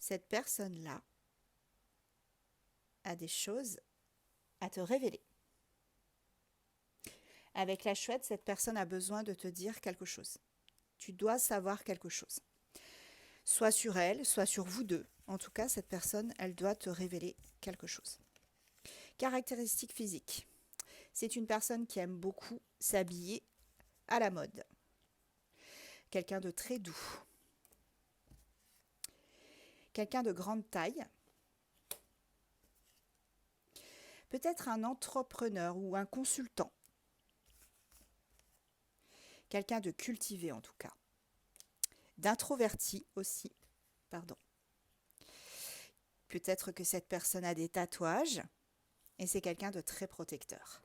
cette personne-là a des choses à te révéler. Avec la chouette, cette personne a besoin de te dire quelque chose. Tu dois savoir quelque chose. Soit sur elle, soit sur vous deux. En tout cas, cette personne, elle doit te révéler quelque chose. Caractéristiques physiques. C'est une personne qui aime beaucoup s'habiller à la mode. Quelqu'un de très doux. Quelqu'un de grande taille. Peut-être un entrepreneur ou un consultant. Quelqu'un de cultivé en tout cas. D'introverti aussi, pardon. Peut-être que cette personne a des tatouages et c'est quelqu'un de très protecteur.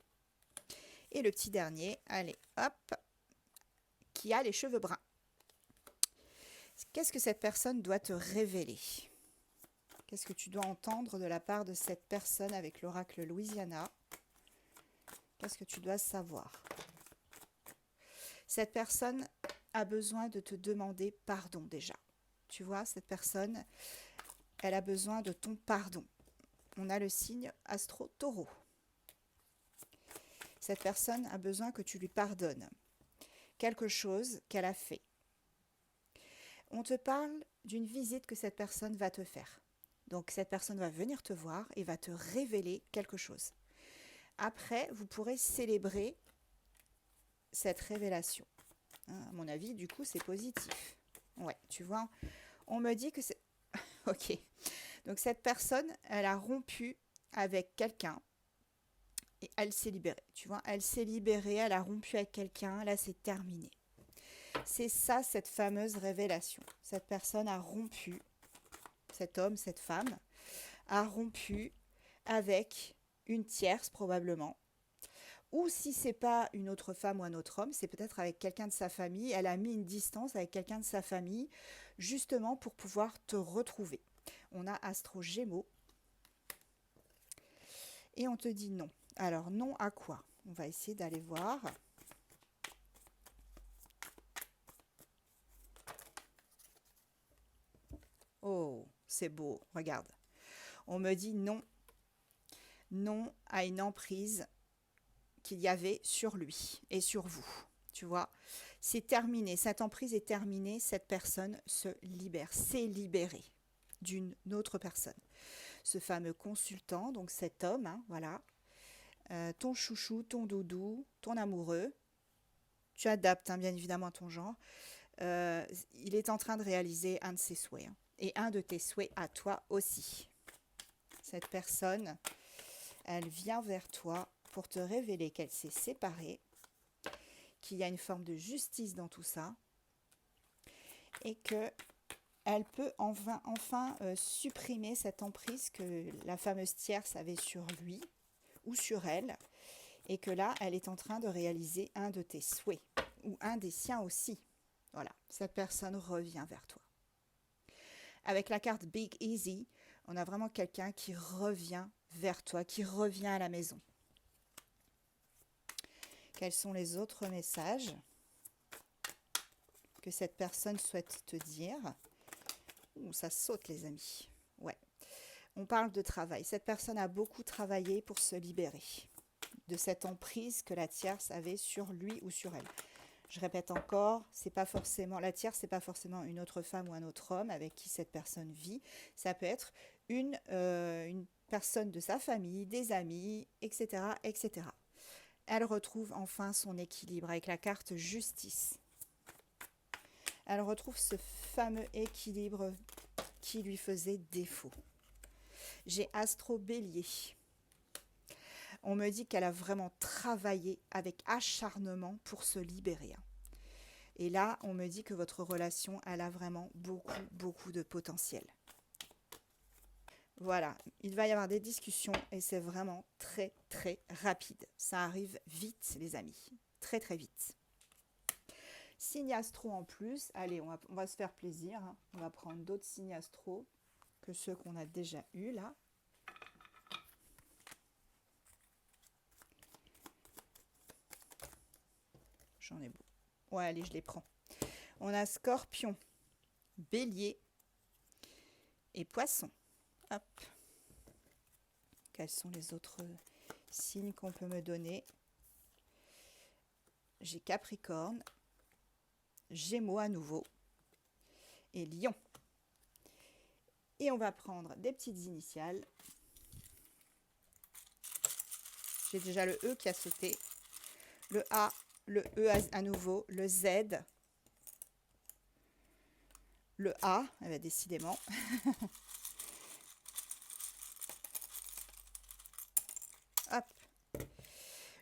Et le petit dernier, allez, hop, qui a les cheveux bruns. Qu'est-ce que cette personne doit te révéler? Qu'est-ce que tu dois entendre de la part de cette personne avec l'oracle Louisiana? Qu'est-ce que tu dois savoir? Cette personne a besoin de te demander pardon déjà. Tu vois, cette personne, elle a besoin de ton pardon. On a le signe Astro-Taureau. Cette personne a besoin que tu lui pardonnes quelque chose qu'elle a fait. On te parle d'une visite que cette personne va te faire. Donc cette personne va venir te voir et va te révéler quelque chose. Après, vous pourrez célébrer cette révélation. À mon avis, du coup, c'est positif. Ouais, tu vois, on me dit que c'est... Ok. Donc cette personne, elle a rompu avec quelqu'un et elle s'est libérée. Tu vois, elle s'est libérée, elle a rompu avec quelqu'un, là c'est terminé. C'est ça, cette fameuse révélation. Cette personne a rompu, cet homme, cette femme, a rompu avec une tierce probablement. Ou si c'est pas une autre femme ou un autre homme, c'est peut-être avec quelqu'un de sa famille. Elle a mis une distance avec quelqu'un de sa famille, justement pour pouvoir te retrouver. On a Astro Gémeaux. Et on te dit non. Alors non à quoi? On va essayer d'aller voir. Oh, c'est beau, regarde. On me dit non. Non à une emprise qu'il y avait sur lui et sur vous. Tu vois, c'est terminé. Cette emprise est terminée. Cette personne se libère, s'est libérée d'une autre personne. Ce fameux consultant, donc cet homme, hein, voilà, ton chouchou, ton doudou, ton amoureux, tu adaptes hein, bien évidemment à ton genre, il est en train de réaliser un de ses souhaits. Hein, et un de tes souhaits à toi aussi. Cette personne, elle vient vers toi pour te révéler qu'elle s'est séparée, qu'il y a une forme de justice dans tout ça et que elle peut enfin supprimer cette emprise que la fameuse tierce avait sur lui ou sur elle et que là, elle est en train de réaliser un de tes souhaits ou un des siens aussi. Voilà, cette personne revient vers toi. Avec la carte Big Easy, on a vraiment quelqu'un qui revient vers toi, qui revient à la maison. Quels sont les autres messages que cette personne souhaite te dire? Ouh, ça saute les amis. Ouais. On parle de travail. Cette personne a beaucoup travaillé pour se libérer de cette emprise que la tierce avait sur lui ou sur elle. Je répète encore, c'est pas forcément la tierce, c'est pas forcément une autre femme ou un autre homme avec qui cette personne vit. Ça peut être une personne de sa famille, des amis, etc., etc. Elle retrouve enfin son équilibre avec la carte justice. Elle retrouve ce fameux équilibre qui lui faisait défaut. J'ai Astro Bélier. On me dit qu'elle a vraiment travaillé avec acharnement pour se libérer. Et là, on me dit que votre relation, elle a vraiment beaucoup de potentiel. Voilà, il va y avoir des discussions et c'est vraiment très rapide. Ça arrive vite, les amis. Très vite. Signe astro en plus. Allez, on va se faire plaisir. Hein. On va prendre d'autres signes astro que ceux qu'on a déjà eus là. J'en ai beau. Ouais, allez, je les prends. On a Scorpion, Bélier, et Poisson. Hop. Quels sont les autres signes qu'on peut me donner? J'ai Capricorne, Gémeaux à nouveau et Lion. Et on va prendre des petites initiales. J'ai déjà le E qui a sauté, le A, le E à nouveau, le Z, le A, décidément. Hop.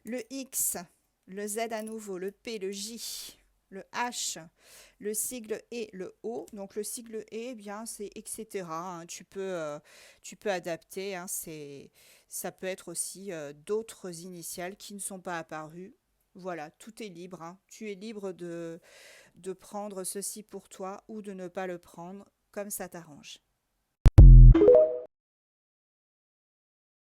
Le X, le Z à nouveau, le P, le J, le H, le sigle E, le O. Donc le sigle E, eh bien c'est etc. Hein. Tu peux adapter. Hein. Ça peut être aussi d'autres initiales qui ne sont pas apparues. Voilà, tout est libre. Hein. Tu es libre de prendre ceci pour toi ou de ne pas le prendre comme ça t'arrange.